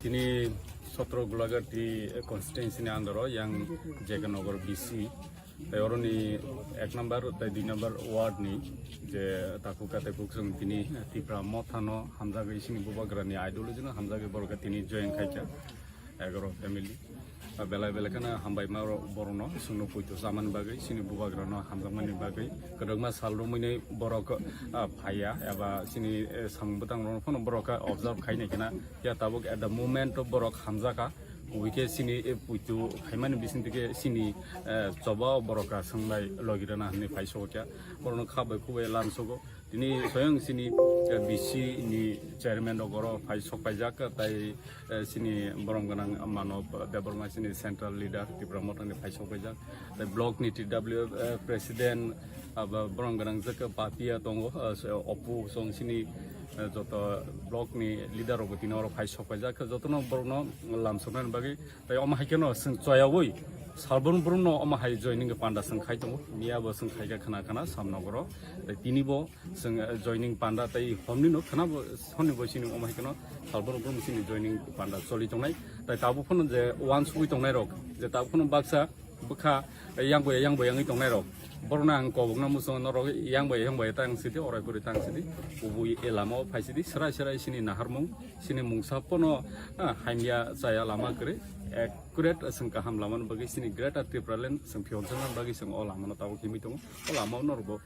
তিনি 17 Golaghati কনস্টিটুয়েন্সিনি under yang Jagaনগর BC তাই অরনি 1 নম্বর তাই 2 নম্বর ওয়ার্ড নি যে তাকুকাতে কুকসং তিনি টিপ্রা মথানো হামজাগে ইসিনি বুবাগ্রানি আইডিওলজি না হামজাগে বরকা তিনি জয়েন খাইকা 11 ফ্যামিলি বেলা বেলাখানা হামবাই মা বরনো সুনো পয়তো জামান বাগै সিনি বুবাग्रानो हामजामानि बागै गदगमा सालरुमैनै बरक फाया एबा सिनि सांबुतां फन बरका ऑब्जर्व खाइनायखना या ताबक एट द मोमेंट ऑफ बरक हामजाका उइके सिनि पुइतु खाइमानि बिसिनतिके सिनि चबा बरका संलाय लगिराना हने फाइसोक्या बरनो खाबै खुबै लानसोगो दिनै स्वयं सिनि बिसि नि चेयरमैन नगर फाइसोकपाइजाक ताइ सिनि बरमगनां मानव देबरमा सिनि सेंट्रल लीडर तिब्रा मथानि फाइसोकपाइजाक ताइ ब्लक नि टिडब्ल्यू प्रेसिडेंट आबा बरमगनां जक पार्टिया दंगो अपु सं सिनि যত ব্লক নি লিডার অব তিনর ফাইসোকপাইজাক যতন বরনো লামসনান বাগै তাই অমাহাইকেনো जों চয়াवै सालबन ब्रुनो अमाहाय जॉइनिंग पांडा जों खाइ दङ मियाबो जों खाइगा खाना खाना सामनगर ताइ तिनिबो जों जॉइनिंग पांडा ताइ हमनिनो खानाबो सनिबो सिनि अमाहायकेनो सालबन ब्रुनो सिनि जॉइनिंग पांडा चलि दंनाय ताइ ताबो फन जे वान्स उइ दंनाय रक जे ताबो फन बाक्सा बखा यांबो यांगै दंनाय रक बरना आं कबगना मुसो नरग यांबो तां सिदि अरायपुरि तां सिदि उबुइ एलामाव फाइसिदि सराय सराय सिनि नाहारमुं सिनि मुंसापनो हाइनिया जाया लामा करे एक्युरेट जों गाहाम लामानो बागै सिनि ग्रेटार त्रिपुरालेण्ड जों फियनजों बागै जों अ लामानो ताबो किमि दङ अ लामाव नरगो